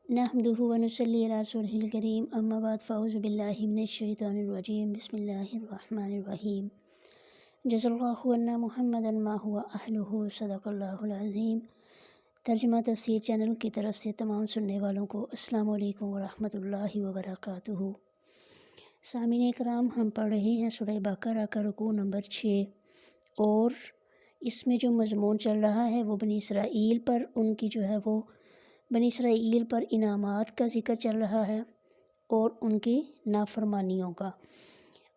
نحمدہ ونصلی علی رسولہ الکریم اما بعد فاعوذ باللہ من الشیطان الرجیم بسم اللہ الرحمن الرحیم جزا اللہ عنا محمدا ما هو اہلہ صدق اللہ العظیم۔ ترجمہ تفسیر چینل کی طرف سے تمام سننے والوں کو السلام علیکم ورحمۃ اللہ وبرکاتہ۔ سامعین کرام، ہم پڑھ رہے ہیں سورہ بقرہ کا رکوع نمبر 6، اور اس میں جو مضمون چل رہا ہے وہ بنی اسرائیل پر بنی اسرائیل پر انعامات کا ذکر چل رہا ہے اور ان کی نافرمانیوں کا،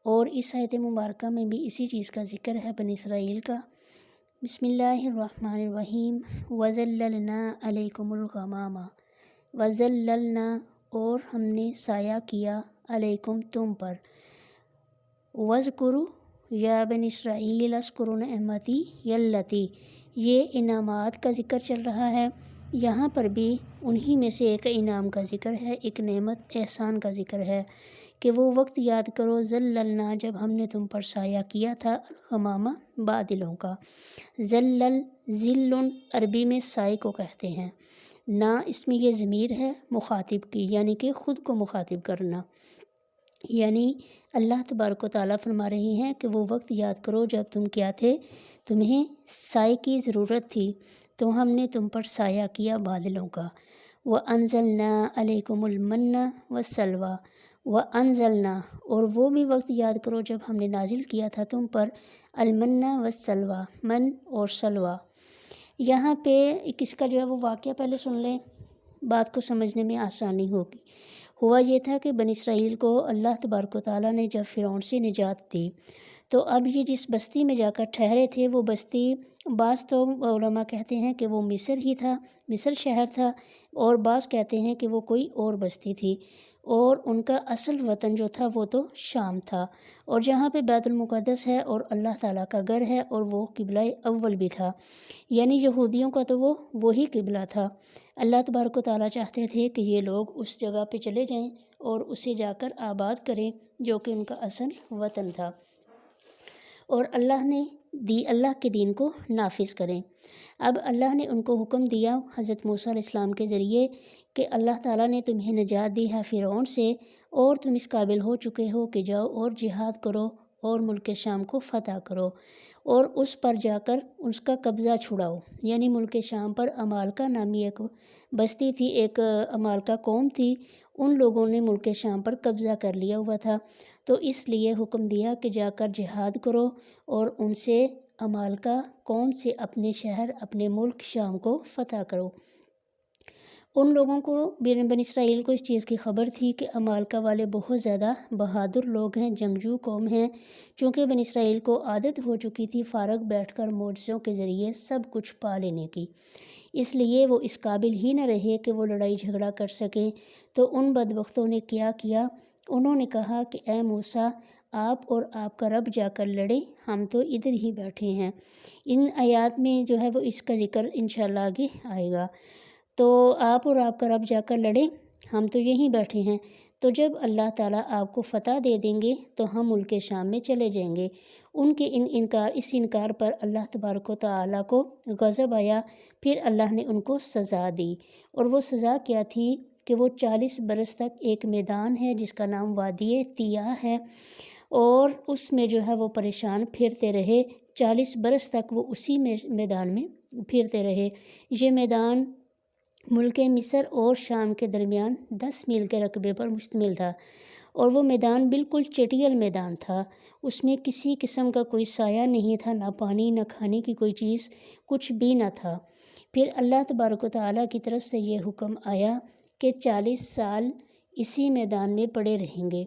اور اس آیت مبارکہ میں بھی اسی چیز کا ذکر ہے، بنی اسرائیل کا۔ بسم اللہ الرحمن الرحیم۔ وَظَلَّلْنَا عَلَيْكُمُ الْغَمَامَ، وَظَلَّلْنَا اور ہم نے سایہ کیا، علیکم تم پر، وَاذْكُرُوا یا بنی اسرائیل اذْكُرُوا نعمتی التی، یہ انعامات کا ذکر چل رہا ہے۔ یہاں پر بھی انہی میں سے ایک انعام کا ذکر ہے، ایک نعمت احسان کا ذکر ہے کہ وہ وقت یاد کرو، ذللنا جب ہم نے تم پر سایہ کیا تھا، الغمامہ بادلوں کا۔ ذلل ذل عربی میں سائے کو کہتے ہیں، نا اس میں یہ ضمیر ہے مخاطب کی، یعنی کہ خود کو مخاطب کرنا، یعنی اللہ تبارک و تعالیٰ فرما رہے ہیں کہ وہ وقت یاد کرو جب تم کیا تھے، تمہیں سائے کی ضرورت تھی تو ہم نے تم پر سایہ کیا بادلوں کا۔ وَأَنزَلْنَا عَلَيْكُمُ الْمَنَّ وَالسَّلْوَىٰ، وَأَنزَلْنَا اور وہ بھی وقت یاد کرو جب ہم نے نازل کیا تھا تم پر المن والسلویٰ، من اور سلویٰ۔ یہاں پہ کس کا جو ہے وہ واقعہ پہلے سن لیں، بات کو سمجھنے میں آسانی ہوگی۔ ہوا یہ تھا کہ بنی اسرائیل کو اللہ تبارک و تعالیٰ نے جب فرعون سے نجات دی، تو اب یہ جس بستی میں جا کر ٹھہرے تھے، وہ بستی بعض تو علماء کہتے ہیں کہ وہ مصر ہی تھا، مصر شہر تھا، اور بعض کہتے ہیں کہ وہ کوئی اور بستی تھی، اور ان کا اصل وطن جو تھا وہ تو شام تھا، اور جہاں پہ بیت المقدس ہے اور اللہ تعالیٰ کا گھر ہے، اور وہ قبلہ اول بھی تھا، یعنی یہودیوں کا تو وہی قبلہ تھا۔ اللہ تبارک و تعالیٰ چاہتے تھے کہ یہ لوگ اس جگہ پہ چلے جائیں اور اسے جا کر آباد کریں، جو کہ ان کا اصل وطن تھا، اور اللہ کے دین کو نافذ کریں۔ اب اللہ نے ان کو حکم دیا حضرت موسیٰ علیہ السلام کے ذریعے کہ اللہ تعالیٰ نے تمہیں نجات دی ہے فرعون سے، اور تم اس قابل ہو چکے ہو کہ جاؤ اور جہاد کرو اور ملک شام کو فتح کرو، اور اس پر جا کر اس کا قبضہ چھڑاؤ۔ یعنی ملک شام پر عمالقہ نامی ایک بستی تھی، ایک عمالقہ قوم تھی، ان لوگوں نے ملک شام پر قبضہ کر لیا ہوا تھا، تو اس لیے حکم دیا کہ جا کر جہاد کرو اور ان سے، عمالقہ قوم سے، اپنے شہر، اپنے ملک شام کو فتح کرو۔ ان لوگوں کو، بنی اسرائیل کو اس چیز کی خبر تھی کہ عمالقہ والے بہت زیادہ بہادر لوگ ہیں، جنگجو قوم ہیں، چونکہ بنی اسرائیل کو عادت ہو چکی تھی فارغ بیٹھ کر معجزوں کے ذریعے سب کچھ پا لینے کی، اس لیے وہ اس قابل ہی نہ رہے کہ وہ لڑائی جھگڑا کر سکیں۔ تو ان بدبختوں نے کیا کیا، انہوں نے کہا کہ اے موسیٰ، آپ اور آپ کا رب جا کر لڑیں، ہم تو ادھر ہی بیٹھے ہیں۔ ان آیات میں جو ہے وہ اس کا ذکر انشاءاللہ آگے آئے گا۔ تو آپ اور آپ کا رب جا کر لڑیں، ہم تو یہیں بیٹھے ہیں، تو جب اللہ تعالیٰ آپ کو فتح دے دیں گے تو ہم ملک شام میں چلے جائیں گے۔ ان کے اس انکار پر اللہ تبارک و تعالیٰ کو غضب آیا، پھر اللہ نے ان کو سزا دی، اور وہ سزا کیا تھی کہ وہ 40 برس تک ایک میدان ہے جس کا نام وادی طیٰ ہے، اور اس میں جو ہے وہ پریشان پھرتے رہے، 40 برس تک وہ اسی میدان میں پھرتے رہے۔ یہ میدان ملک مصر اور شام کے درمیان 10 میل کے رقبے پر مشتمل تھا، اور وہ میدان بالکل چٹیل میدان تھا، اس میں کسی قسم کا کوئی سایہ نہیں تھا، نہ پانی، نہ کھانے کی کوئی چیز، کچھ بھی نہ تھا۔ پھر اللہ تبارک و تعالیٰ کی طرف سے یہ حکم آیا کہ 40 سال اسی میدان میں پڑے رہیں گے،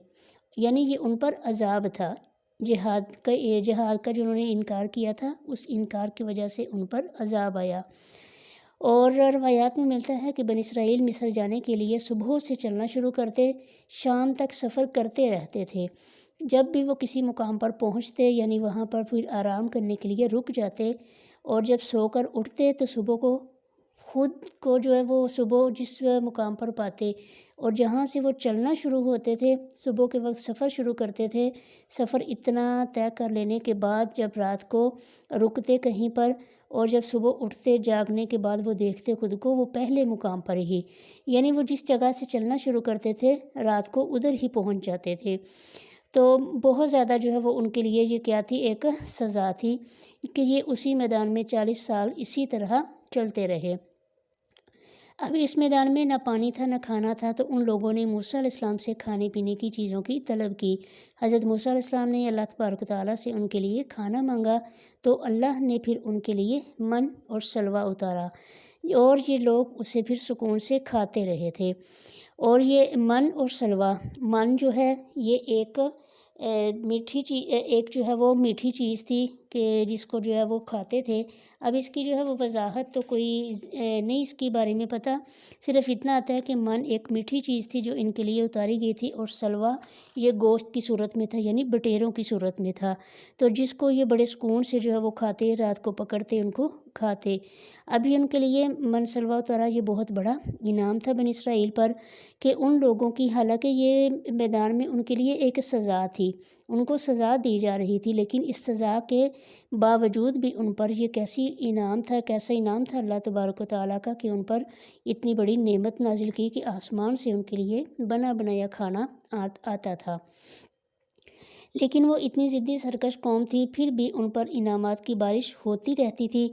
یعنی یہ ان پر عذاب تھا، جہاد کا جو انہوں نے انکار کیا تھا، اس انکار کی وجہ سے ان پر عذاب آیا۔ اور روایات میں ملتا ہے کہ بنی اسرائیل مصر جانے کے لیے صبح سے چلنا شروع کرتے، شام تک سفر کرتے رہتے تھے۔ جب بھی وہ کسی مقام پر پہنچتے، یعنی وہاں پر پھر آرام کرنے کے لیے رک جاتے، اور جب سو کر اٹھتے تو صبح کو خود کو جو ہے وہ صبح جس مقام پر پاتے، اور جہاں سے وہ چلنا شروع ہوتے تھے، صبح کے وقت سفر شروع کرتے تھے، سفر اتنا طے کر لینے کے بعد جب رات کو رکتے کہیں پر اور جب صبح اٹھتے جاگنے کے بعد وہ دیکھتے خود کو وہ پہلے مقام پر ہی، یعنی وہ جس جگہ سے چلنا شروع کرتے تھے رات کو ادھر ہی پہنچ جاتے تھے۔ تو بہت زیادہ جو ہے وہ ان کے لیے یہ کیا تھی، ایک سزا تھی کہ یہ اسی میدان میں 40 سال اسی طرح چلتے رہے۔ اب اس میدان میں نہ پانی تھا نہ کھانا تھا، تو ان لوگوں نے موسیٰ علیہ السلام سے کھانے پینے کی چیزوں کی طلب کی۔ حضرت موسیٰ علیہ السلام نے اللہ تبارک و تعالیٰ سے ان کے لیے کھانا مانگا، تو اللہ نے پھر ان کے لیے من اور سلویٰ اتارا، اور یہ لوگ اسے پھر سکون سے کھاتے رہے تھے۔ اور یہ من اور سلویٰ، من جو ہے یہ ایک میٹھی چیز، ایک جو ہے وہ میٹھی چیز تھی کہ جس کو جو ہے وہ کھاتے تھے۔ اب اس کی جو ہے وہ وضاحت تو کوئی نہیں اس کے بارے میں پتہ، صرف اتنا آتا ہے کہ من ایک میٹھی چیز تھی جو ان کے لیے اتاری گئی تھی، اور سلویٰ یہ گوشت کی صورت میں تھا، یعنی بٹیروں کی صورت میں تھا، تو جس کو یہ بڑے سکون سے جو ہے وہ کھاتے، رات کو پکڑتے ان کو کھاتے۔ ابھی ان کے لیے من سلویٰ اتارا، یہ بہت بڑا انعام تھا بنی اسرائیل پر، کہ ان لوگوں کی، حالانکہ یہ میدان میں ان کے لیے ایک سزا تھی، ان کو سزا دی جا رہی تھی، لیکن اس سزا کے باوجود بھی ان پر یہ کیسا انعام تھا اللہ تبارک و تعالیٰ کا، کہ ان پر اتنی بڑی نعمت نازل کی کہ آسمان سے ان کے لیے بنا بنایا کھانا آتا تھا۔ لیکن وہ اتنی ضدی سرکش قوم تھی، پھر بھی ان پر انعامات کی بارش ہوتی رہتی تھی،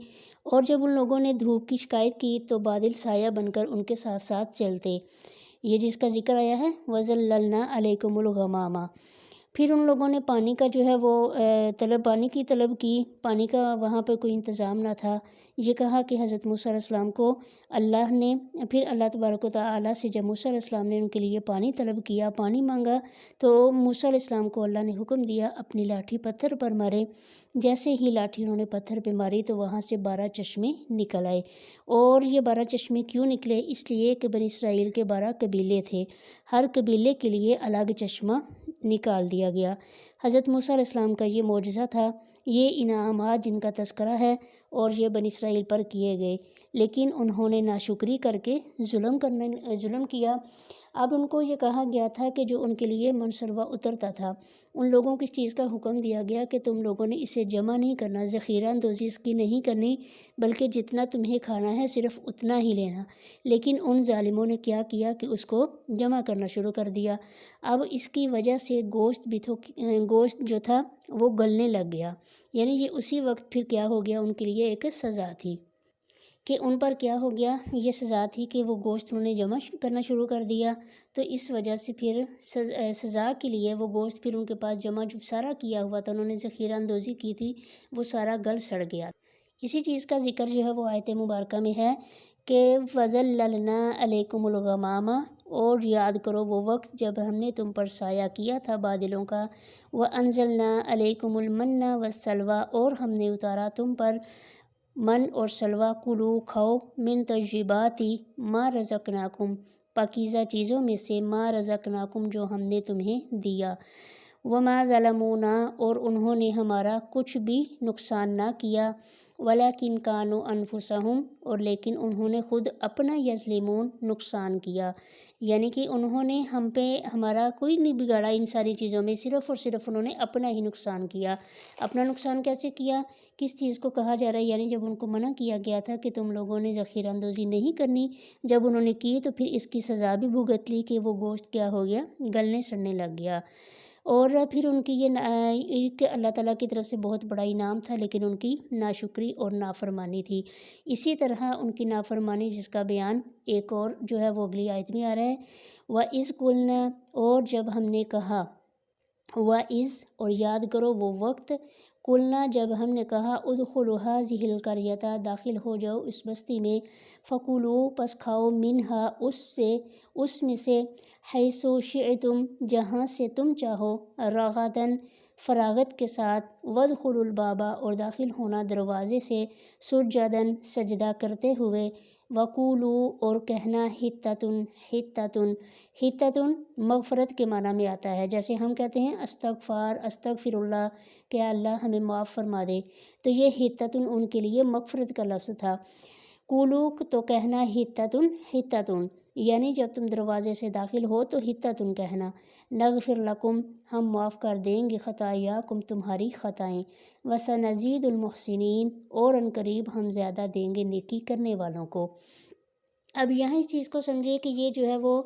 اور جب ان لوگوں نے دھوپ کی شکایت کی تو بادل سایہ بن کر ان کے ساتھ ساتھ چلتے، یہ جس کا ذکر آیا ہے وَظَلَّلْنَا عَلَيْكُمُ الْغَمَامَ۔ پھر ان لوگوں نے پانی کا جو ہے وہ پانی کی طلب کی، پانی کا وہاں پر کوئی انتظام نہ تھا، یہ کہا کہ حضرت موسیٰ علیہ السلام کو اللہ نے، پھر اللہ تبارک و تعالیٰ سے جب موسیٰ علیہ السلام نے ان کے لیے پانی طلب کیا، پانی مانگا، تو موسیٰ علیہ السلام کو اللہ نے حکم دیا اپنی لاٹھی پتھر پر مارے۔ جیسے ہی لاٹھی انہوں نے پتھر پہ ماری تو وہاں سے 12 چشمے نکل آئے، اور یہ 12 چشمے کیوں نکلے؟ اس لیے کہ بنی اسرائیل کے 12 قبیلے تھے، ہر قبیلے کے لیے الگ چشمہ نکال دیا گیا۔ حضرت موسیٰ علیہ السلام کا یہ معجزہ تھا، یہ انعامات جن کا تذکرہ ہے، اور یہ بنی اسرائیل پر کیے گئے، لیکن انہوں نے ناشکری کر کے ظلم کیا۔ اب ان کو یہ کہا گیا تھا کہ جو ان کے لیے من سلویٰ اترتا تھا، ان لوگوں کو اس چیز کا حکم دیا گیا کہ تم لوگوں نے اسے جمع نہیں کرنا، ذخیرہ اندوزی اس کی نہیں کرنی، بلکہ جتنا تمہیں کھانا ہے صرف اتنا ہی لینا۔ لیکن ان ظالموں نے کیا کیا کہ اس کو جمع کرنا شروع کر دیا۔ اب اس کی وجہ سے گوشت جو تھا وہ گلنے لگ گیا، یعنی یہ اسی وقت پھر کیا ہو گیا، ان کے لیے ایک سزا تھی کہ ان پر کیا ہو گیا، یہ سزا تھی کہ وہ گوشت انہوں نے جمع کرنا شروع کر دیا، تو اس وجہ سے پھر سزا کے لیے وہ گوشت پھر ان کے پاس جمع جو سارا کیا ہوا تھا، انہوں نے ذخیرہ اندوزی کی تھی، وہ سارا گل سڑ گیا۔ اسی چیز کا ذکر جو ہے وہ آیت مبارکہ میں ہے کہ وَظَلَّلْنَا عَلَيْكُمُ الْغَمَامَ، اور یاد کرو وہ وقت جب ہم نے تم پر سایہ کیا تھا بادلوں کا، وَأَنزَلْنَا عَلَيْكُمُ الْمَنَّ وَالسَّلْوَىٰ، اور ہم نے اتارا تم پر من اور سلویٰ، کلو کھاؤ، من طیبات ما رزقناکم، پاکیزہ چیزوں میں سے، ما رزقناکم جو ہم نے تمہیں دیا، وما ظلمونا، اور انہوں نے ہمارا کچھ بھی نقصان نہ کیا، ولیکن کانوا انفسہم، اور لیکن انہوں نے خود اپنا یظلمون نقصان کیا، یعنی کہ انہوں نے ہم پہ ہمارا کوئی نہیں بگاڑا ان ساری چیزوں میں، صرف اور صرف انہوں نے اپنا ہی نقصان کیا۔ اپنا نقصان کیسے کیا؟ کس چیز کو کہا جا رہا ہے؟ یعنی جب ان کو منع کیا گیا تھا کہ تم لوگوں نے ذخیرہ اندوزی نہیں کرنی، جب انہوں نے کی تو پھر اس کی سزا بھی بھگت لی کہ وہ گوشت کیا ہو گیا، گلنے سڑنے لگ گیا۔ اور پھر ان کی یہ کہ اللہ تعالیٰ کی طرف سے بہت بڑا انعام تھا، لیکن ان کی ناشکری اور نافرمانی تھی۔ اسی طرح ان کی نافرمانی جس کا بیان ایک اور جو ہے وہ اگلی آیت میں آ رہا ہے، وَإِذْ قُلْنَا، اور جب ہم نے کہا، وَإِذْ، اور یاد کرو وہ وقت، قلنا جب ہم نے کہا، ادخلوا هذه القرية، داخل ہو جاؤ اس بستی میں، فکلوا، پس کھاؤ، منہا، اس میں سے، حیث شئتم، جہاں سے تم چاہو، رغداً، فراغت کے ساتھ، وادخلوا الباب، اور داخل ہونا دروازے سے، سجداً، سجدہ کرتے ہوئے، وقولوا، اور کہنا، حطۃ مغفرت کے معنی میں آتا ہے، جیسے ہم کہتے ہیں استغفر اللہ، کہ اللہ ہمیں معاف فرما دے، تو یہ حطۃ ان کے لیے مغفرت کا لفظ تھا۔ قولوا، تو کہنا، حطۃ، یعنی جب تم دروازے سے داخل ہو تو حتتن کہنا، نغفر لکم ہم معاف کر دیں گے خطایاکم تمہاری خطائیں، وسنزید المحسنین اور ان قریب ہم زیادہ دیں گے نیکی کرنے والوں کو۔ اب یہاں اس چیز کو سمجھے کہ یہ جو ہے وہ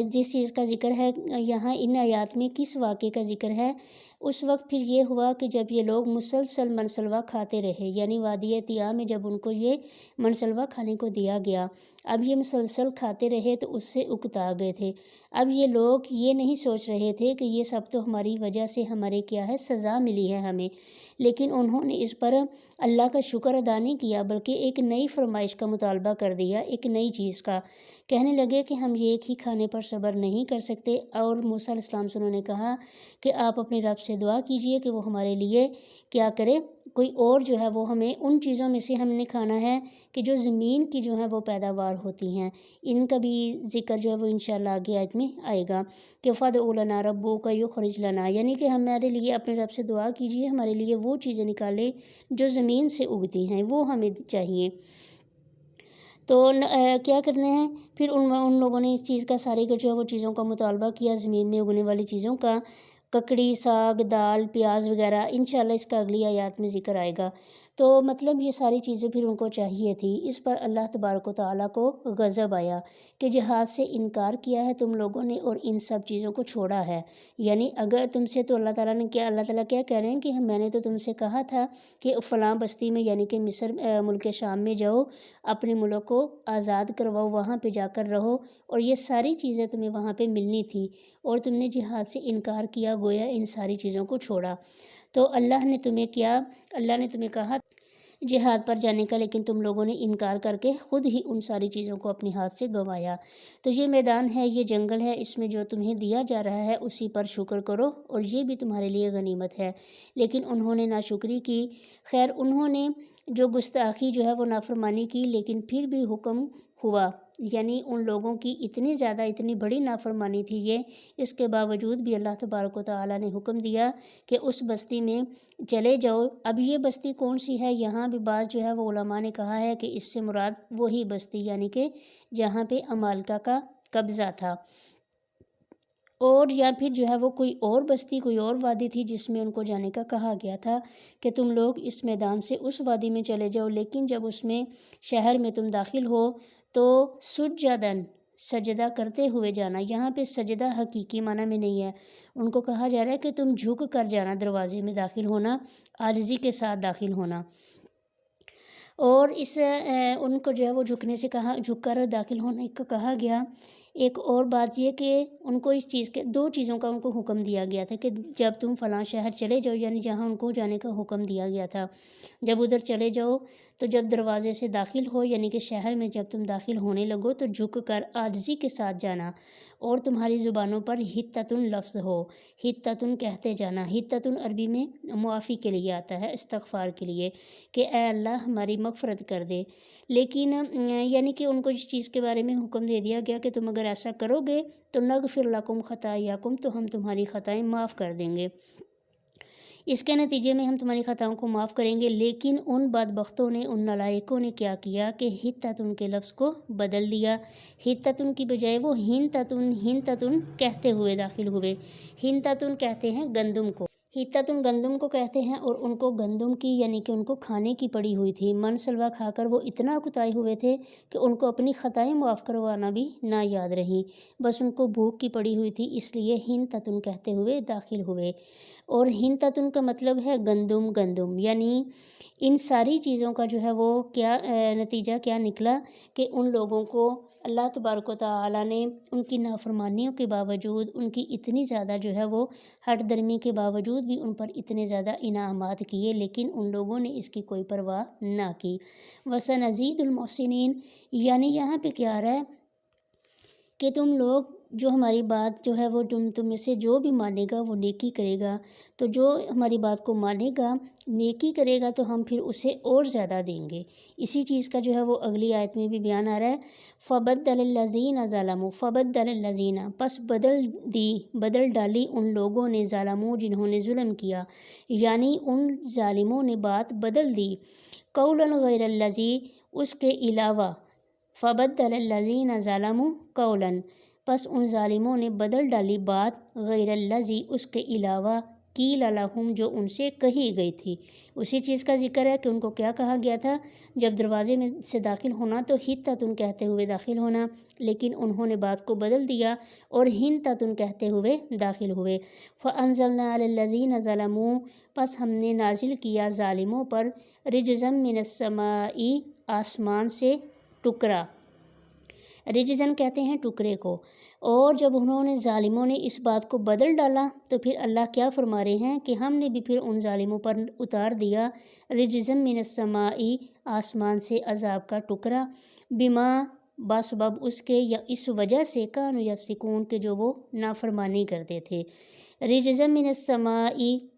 جس چیز کا ذکر ہے یہاں ان آیات میں کس واقعے کا ذکر ہے۔ اس وقت پھر یہ ہوا کہ جب یہ لوگ مسلسل منسلوہ کھاتے رہے، یعنی وادی طیٰ میں جب ان کو یہ منسلوہ کھانے کو دیا گیا، اب یہ مسلسل کھاتے رہے تو اس سے اکتا گئے تھے۔ اب یہ لوگ یہ نہیں سوچ رہے تھے کہ یہ سب تو ہماری وجہ سے ہمارے کیا ہے سزا ملی ہے ہمیں، لیکن انہوں نے اس پر اللہ کا شکر ادا نہیں کیا، بلکہ ایک نئی فرمائش کا مطالبہ کر دیا، ایک نئی چیز کا۔ کہنے لگے کہ ہم یہ ایک ہی کھانے پر صبر نہیں کر سکتے، اور موسیٰ علیہ السلام سے انہوں نے کہا کہ آپ اپنے رب سے دعا کیجئے کہ وہ ہمارے لیے کیا کرے، کوئی اور جو ہے وہ ہمیں ان چیزوں میں سے ہم نے کھانا ہے کہ جو زمین کی جو ہے وہ پیداوار ہوتی ہیں۔ ان کا بھی ذکر جو ہے وہ انشاءاللہ آگے آیت میں آئے گا کہ فَادْعُ لَنَا رَبُّكَ يُخْرِجْ لَنَا، یعنی کہ ہمارے لیے اپنے رب سے دعا کیجئے ہمارے لیے وہ چیزیں نکالے جو زمین سے اگتی ہیں، وہ ہمیں چاہیے۔ تو کیا کرنا ہے پھر ان لوگوں نے اس چیز کا سارے جو ہے وہ چیزوں کا مطالبہ کیا، زمین میں اگنے والی چیزوں کا، ککڑی، ساگ، دال، پیاز وغیرہ، انشاءاللہ اس کا اگلی آیات میں ذکر آئے گا۔ تو مطلب یہ ساری چیزیں پھر ان کو چاہیے تھی۔ اس پر اللہ تبارک و تعالیٰ کو غضب آیا کہ جہاد سے انکار کیا ہے تم لوگوں نے اور ان سب چیزوں کو چھوڑا ہے۔ یعنی اگر تم سے تو اللہ تعالیٰ کیا کہہ رہے ہیں کہ میں نے تو تم سے کہا تھا کہ فلاں بستی میں یعنی کہ مصر ملک شام میں جاؤ، اپنے ملک کو آزاد کرواؤ، وہاں پہ جا کر رہو، اور یہ ساری چیزیں تمہیں وہاں پہ ملنی تھی، اور تم نے جہاد سے انکار کیا، گویا ان ساری چیزوں کو چھوڑا۔ تو اللہ نے تمہیں کہا جہاد پر جانے کا، لیکن تم لوگوں نے انکار کر کے خود ہی ان ساری چیزوں کو اپنے ہاتھ سے گنوایا۔ تو یہ میدان ہے، یہ جنگل ہے، اس میں جو تمہیں دیا جا رہا ہے اسی پر شکر کرو، اور یہ بھی تمہارے لیے غنیمت ہے۔ لیکن انہوں نے ناشکری کی۔ خیر انہوں نے جو گستاخی جو ہے وہ نافرمانی کی، لیکن پھر بھی حکم ہوا، یعنی ان لوگوں کی اتنی بڑی نافرمانی تھی یہ، اس کے باوجود بھی اللہ تبارک و تعالیٰ نے حکم دیا کہ اس بستی میں چلے جاؤ۔ اب یہ بستی کون سی ہے، یہاں بھی بعض جو ہے وہ علماء نے کہا ہے کہ اس سے مراد وہی بستی یعنی کہ جہاں پہ عمالقہ کا قبضہ تھا، اور یا پھر جو ہے وہ کوئی اور بستی، کوئی اور وادی تھی جس میں ان کو جانے کا کہا گیا تھا کہ تم لوگ اس میدان سے اس وادی میں چلے جاؤ، لیکن جب اس میں شہر میں تم داخل ہو تو سجدہ کرتے ہوئے جانا۔ یہاں پہ سجدہ حقیقی معنی میں نہیں ہے، ان کو کہا جا رہا ہے کہ تم جھک کر جانا، دروازے میں داخل ہونا، عاجزی کے ساتھ داخل ہونا، اور ان کو جو ہے وہ جھک کر داخل ہونے کا کہا گیا۔ ایک اور بات یہ کہ ان کو اس چیز کے دو چیزوں کا ان کو حکم دیا گیا تھا کہ جب تم فلاں شہر چلے جاؤ، یعنی جہاں ان کو جانے کا حکم دیا گیا تھا، جب ادھر چلے جاؤ تو جب دروازے سے داخل ہو یعنی کہ شہر میں جب تم داخل ہونے لگو تو جھک کر عاجزی کے ساتھ جانا، اور تمہاری زبانوں پر حتتن لفظ ہو، حتتن کہتے جانا۔ حتتن عربی میں معافی کے لیے آتا ہے، استغفار کے لیے، کہ اے اللہ ہماری مغفرت کر دے۔ لیکن یعنی کہ ان کو اس چیز کے بارے میں حکم دے دیا گیا کہ تم اگر ایسا کرو گے تو نغفر لکم خطایاکم، تو ہم تمہاری خطائیں معاف کر دیں گے، اس کے نتیجے میں ہم تمہاری خطاؤں کو معاف کریں گے۔ لیکن ان بدبختوں نے، ان نالائقوں نے کیا کیا کہ حتتن کے لفظ کو بدل دیا، حتتن کی بجائے وہ ہنتتن کہتے ہوئے داخل ہوئے۔ ہنتتن کہتے ہیں گندم کو، حتتن گندم کو کہتے ہیں، اور ان کو گندم کی یعنی کہ ان کو کھانے کی پڑی ہوئی تھی، من سلوا کھا کر وہ اتنا اکتائے ہوئے تھے کہ ان کو اپنی خطائیں معاف کروانا بھی نہ یاد رہی، بس ان کو بھوک کی پڑی ہوئی تھی، اس لیے ہنتتن کہتے ہوئے داخل ہوئے۔ اور ہنتتن کا مطلب ہے گندم، یعنی ان ساری چیزوں کا جو ہے وہ کیا نتیجہ کیا نکلا کہ ان لوگوں کو اللہ تبارک و تعالیٰ نے ان کی نافرمانیوں کے باوجود، ان کی اتنی زیادہ جو ہے وہ ہٹ درمی کے باوجود بھی ان پر اتنے زیادہ انعامات کیے، لیکن ان لوگوں نے اس کی کوئی پرواہ نہ کی۔ وَسَنَزِيدُ الْمُحْسِنِينَ، یعنی یہاں پہ کیا آ رہا ہے کہ تم لوگ جو ہماری بات جو ہے وہ تم میں سے جو بھی مانے گا وہ نیکی کرے گا، تو جو ہماری بات کو مانے گا، نیکی کرے گا، تو ہم پھر اسے اور زیادہ دیں گے۔ اسی چیز کا جو ہے وہ اگلی آیت میں بھی بیان آ رہا ہے، فَبَدَّلَ الَّذِينَ ظَلَمُوا فَبَدَّلَ الَّذِينَ، پس بدل ڈالی ان لوگوں نے، ظالموں جنہوں نے ظلم کیا، یعنی ان ظالموں نے بات بدل دی، قولاً غیر الذی، اس کے علاوہ، فبدل الذین ظلموا قولا، پس ان ظالموں نے بدل ڈالی بات غیر الذی، اس کے علاوہ، قیل لہم، جو ان سے کہی گئی تھی۔ اسی چیز کا ذکر ہے کہ ان کو کیا کہا گیا تھا، جب دروازے میں سے داخل ہونا تو حطۃ کہتے ہوئے داخل ہونا، لیکن انہوں نے بات کو بدل دیا اور حنطۃ کہتے ہوئے داخل ہوئے۔ فانزلنا علی الذین ظلموا، پس ہم نے نازل کیا ظالموں پر رجزا من السماء، آسمان سے ٹکڑا، رجزن کہتے ہیں ٹکڑے کو۔ اور جب انہوں نے ظالموں نے اس بات کو بدل ڈالا تو پھر اللہ کیا فرما رہے ہیں کہ ہم نے بھی پھر ان ظالموں پر اتار دیا رجزا من السماء، آسمان سے عذاب کا ٹکڑا، بما، بسبب اس کے، یا اس وجہ سے، کانوا یفسقون، کہ جو وہ نافرمانی کرتے تھے۔ رجزا من السماء،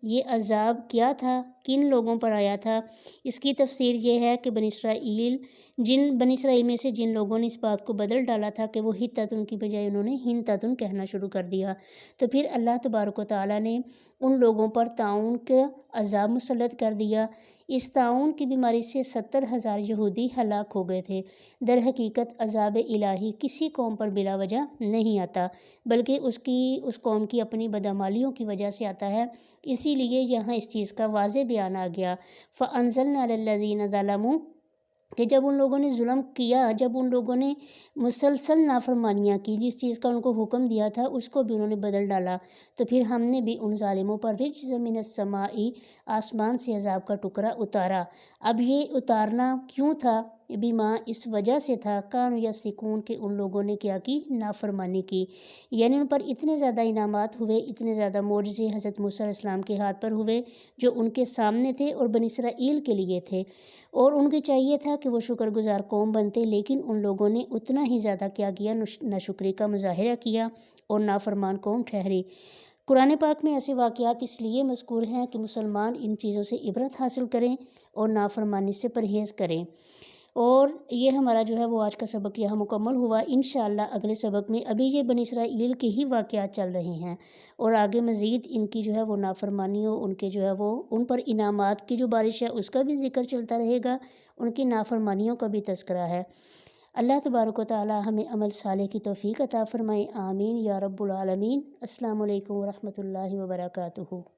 یہ عذاب کیا تھا، کن لوگوں پر آیا تھا؟ اس کی تفسیر یہ ہے کہ بنی اسرائیل میں سے جن لوگوں نے اس بات کو بدل ڈالا تھا کہ وہ حطۃ کی بجائے انہوں نے حنطۃ کہنا شروع کر دیا، تو پھر اللہ تبارک و تعالیٰ نے ان لوگوں پر طاعون کا عذاب مسلط کر دیا۔ اس طاعون کی بیماری سے 70,000 یہودی ہلاک ہو گئے تھے۔ در حقیقت عذاب الہی کسی قوم پر بلا وجہ نہیں آتا، بلکہ اس قوم کی اپنی بدعمالیوں کی وجہ سے آتا ہے، اسی لیے یہاں اس چیز کا واضح بیان آ گیا۔ فَأَنزَلْنَا عَلَى الَّذِينَ ظَلَمُوا، کہ جب ان لوگوں نے ظلم کیا، جب ان لوگوں نے مسلسل نافرمانیاں کی، جس چیز کا ان کو حکم دیا تھا اس کو بھی انہوں نے بدل ڈالا، تو پھر ہم نے بھی ان ظالموں پر رجزا من السماء، آسمان سے عذاب کا ٹکڑا اتارا۔ اب یہ اتارنا کیوں تھا؟ بما، اس وجہ سے تھا، کانوا یفسقون، کہ ان لوگوں نے کیا کی، نافرمانی کی۔ یعنی ان پر اتنے زیادہ انعامات ہوئے، اتنے زیادہ معجزے حضرت موسیٰ علیہ السلام کے ہاتھ پر ہوئے جو ان کے سامنے تھے اور بنی اسرائیل کے لیے تھے، اور ان کے چاہیے تھا کہ وہ شکر گزار قوم بنتے، لیکن ان لوگوں نے اتنا ہی زیادہ کیا کیا، ناشکری کا مظاہرہ کیا اور نافرمان قوم ٹھہری۔ قرآن پاک میں ایسے واقعات اس لیے مذکور ہیں کہ مسلمان ان چیزوں سے عبرت حاصل کریں اور نافرمانی سے پرہیز کریں۔ اور یہ ہمارا جو ہے وہ آج کا سبق یہاں مکمل ہوا۔ انشاءاللہ اگلے سبق میں، ابھی یہ بنی اسرائیل کے ہی واقعات چل رہے ہیں اور آگے مزید ان کی جو ہے وہ نافرمانیوں، ان کے جو ہے وہ ان پر انعامات کی جو بارش ہے اس کا بھی ذکر چلتا رہے گا، ان کی نافرمانیوں کا بھی تذکرہ ہے۔ اللہ تبارک و تعالی ہمیں عمل صالح کی توفیق عطا فرمائے، آمین یا رب العالمین۔ السلام علیکم ورحمۃ اللہ وبرکاتہ۔